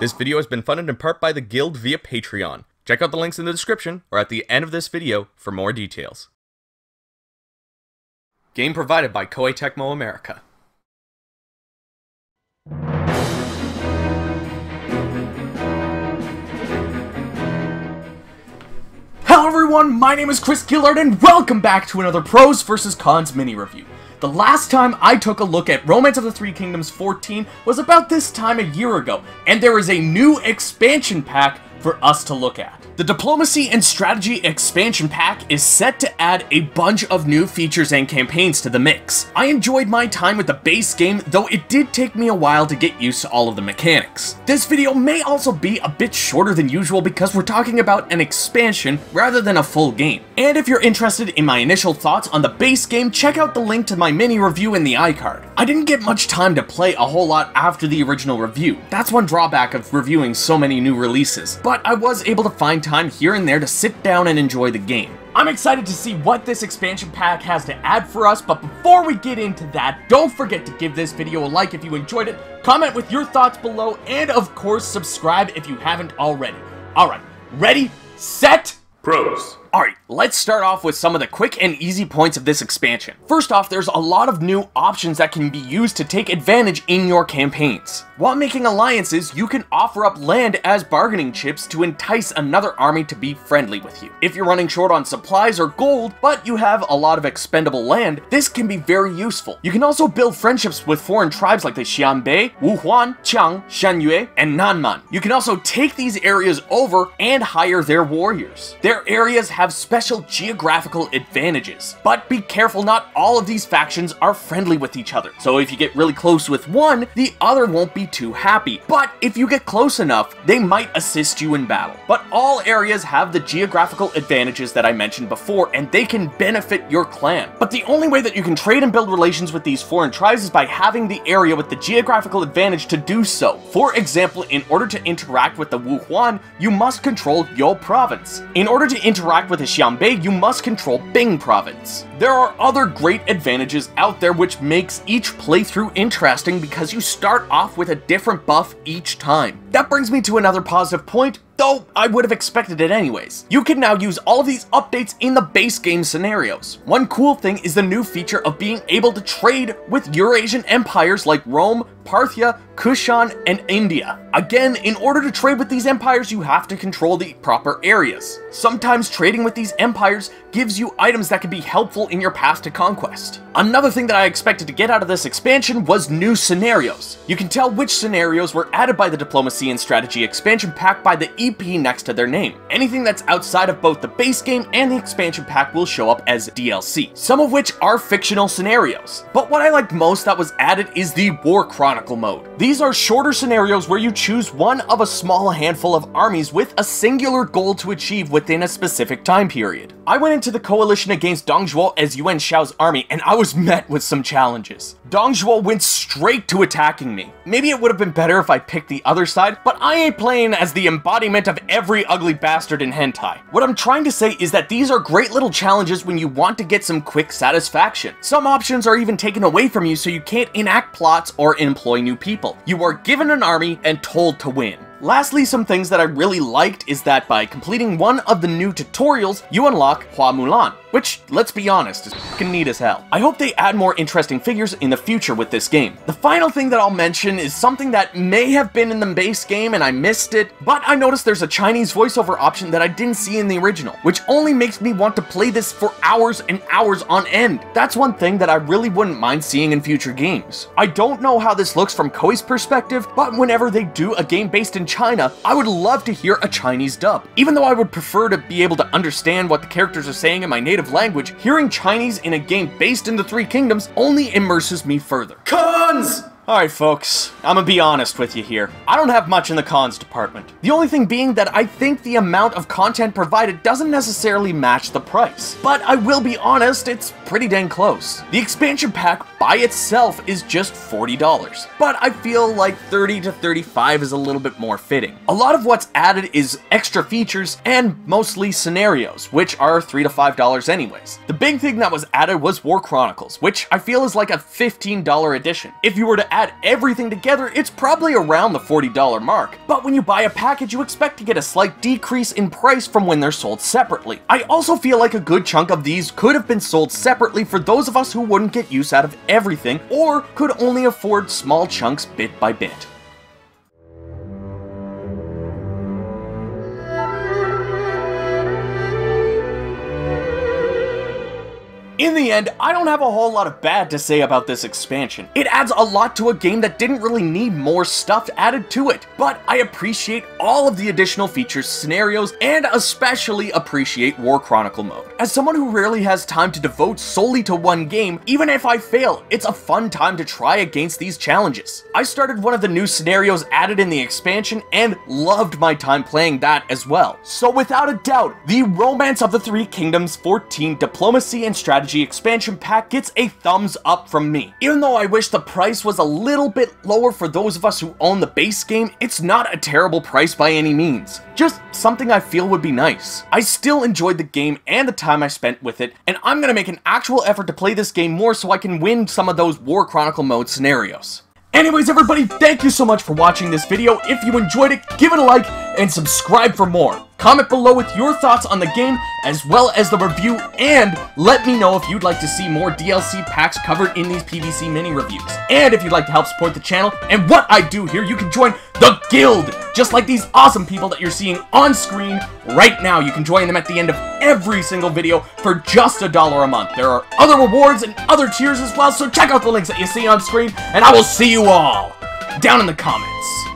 This video has been funded in part by the Guild via Patreon. Check out the links in the description or at the end of this video for more details. Game provided by Koei Tecmo America. Hello everyone, my name is Gildart and welcome back to another Pros vs. Cons mini-review. The last time I took a look at Romance of the Three Kingdoms XIV was about this time a year ago, and there is a new expansion pack for us to look at. The Diplomacy and Strategy expansion pack is set to add a bunch of new features and campaigns to the mix. I enjoyed my time with the base game, though it did take me a while to get used to all of the mechanics. This video may also be a bit shorter than usual because we're talking about an expansion rather than a full game. And if you're interested in my initial thoughts on the base game, check out the link to my mini review in the iCard. I didn't get much time to play a whole lot after the original review. That's one drawback of reviewing so many new releases, but I was able to find time here and there to sit down and enjoy the game. I'm excited to see what this expansion pack has to add for us, but before we get into that, don't forget to give this video a like if you enjoyed it, comment with your thoughts below, and of course subscribe if you haven't already. Alright, ready, set, pros! Alright, let's start off with some of the quick and easy points of this expansion. First off, there's a lot of new options that can be used to take advantage in your campaigns. While making alliances, you can offer up land as bargaining chips to entice another army to be friendly with you. If you're running short on supplies or gold, but you have a lot of expendable land, this can be very useful. You can also build friendships with foreign tribes like the Xianbei, Wuhuan, Qiang, Shangyue, and Nanman. You can also take these areas over and hire their warriors. Their areas have special geographical advantages, but be careful, not all of these factions are friendly with each other. So if you get really close with one, the other won't be too happy. But if you get close enough, they might assist you in battle. But all areas have the geographical advantages that I mentioned before, and they can benefit your clan. But the only way that you can trade and build relations with these foreign tribes is by having the area with the geographical advantage to do so. For example, in order to interact with the Wuhuan, you must control Yo province. In order to interact with the Xianbei, you must control Bing province. There are other great advantages out there which makes each playthrough interesting because you start off with a different buff each time. That brings me to another positive point, though I would have expected it anyways. You can now use all of these updates in the base game scenarios. One cool thing is the new feature of being able to trade with Eurasian empires like Rome, Parthia, Kushan, and India. Again, in order to trade with these empires, you have to control the proper areas. Sometimes trading with these empires gives you items that can be helpful in your path to conquest. Another thing that I expected to get out of this expansion was new scenarios. You can tell which scenarios were added by the Diplomacy and Strategy expansion pack by the EP next to their name. Anything that's outside of both the base game and the expansion pack will show up as DLC, some of which are fictional scenarios. But what I liked most that was added is the War Chronicle mode. These are shorter scenarios where you choose one of a small handful of armies with a singular goal to achieve within a specific time period. I went into the coalition against Dong Zhuo as Yuan Shao's army, and I was met with some challenges. Dong Zhuo went straight to attacking me. Maybe it would have been better if I picked the other side, but I ain't playing as the embodiment of every ugly bastard in hentai. What I'm trying to say is that these are great little challenges when you want to get some quick satisfaction. Some options are even taken away from you so you can't enact plots or employ new people. You are given an army and told to win. Lastly, some things that I really liked is that by completing one of the new tutorials, you unlock Hua Mulan, which, let's be honest, is fucking neat as hell. I hope they add more interesting figures in the future with this game. The final thing that I'll mention is something that may have been in the base game and I missed it, but I noticed there's a Chinese voiceover option that I didn't see in the original, which only makes me want to play this for hours and hours on end. That's one thing that I really wouldn't mind seeing in future games. I don't know how this looks from Koei's perspective, but whenever they do a game based in China, I would love to hear a Chinese dub. Even though I would prefer to be able to understand what the characters are saying in my native language, hearing Chinese in a game based in the Three Kingdoms only immerses me further. Cons! Alright folks, I'm gonna be honest with you here. I don't have much in the cons department. The only thing being that I think the amount of content provided doesn't necessarily match the price. But I will be honest, it's pretty dang close. The expansion pack by itself is just $40, but I feel like $30 to $35 is a little bit more fitting. A lot of what's added is extra features and mostly scenarios, which are $3 to $5 anyways. The big thing that was added was War Chronicles, which I feel is like a $15 edition. If you were to add everything together, it's probably around the $40 mark. But when you buy a package, you expect to get a slight decrease in price from when they're sold separately. I also feel like a good chunk of these could have been sold separately for those of us who wouldn't get use out of everything, or could only afford small chunks bit by bit. In the end, I don't have a whole lot of bad to say about this expansion. It adds a lot to a game that didn't really need more stuff added to it, but I appreciate all of the additional features, scenarios, and especially appreciate War Chronicle mode. As someone who rarely has time to devote solely to one game, even if I fail, it's a fun time to try against these challenges. I started one of the new scenarios added in the expansion and loved my time playing that as well. So without a doubt, the Romance of the Three Kingdoms 14 Diplomacy and Strategy expansion pack gets a thumbs up from me. Even though I wish the price was a little bit lower for those of us who own the base game, it's not a terrible price by any means. Just something I feel would be nice. I still enjoyed the game and the time I spent with it, and I'm gonna make an actual effort to play this game more so I can win some of those War Chronicle mode scenarios. Anyways, everybody, thank you so much for watching this video. If you enjoyed it, give it a like and subscribe for more. Comment below with your thoughts on the game, as well as the review, and let me know if you'd like to see more DLC packs covered in these PvC mini reviews. And if you'd like to help support the channel and what I do here, you can join the Guild, just like these awesome people that you're seeing on screen right now. You can join them at the end of every single video for just $1 a month. There are other rewards and other tiers as well, so check out the links that you see on screen, and I will see you all down in the comments.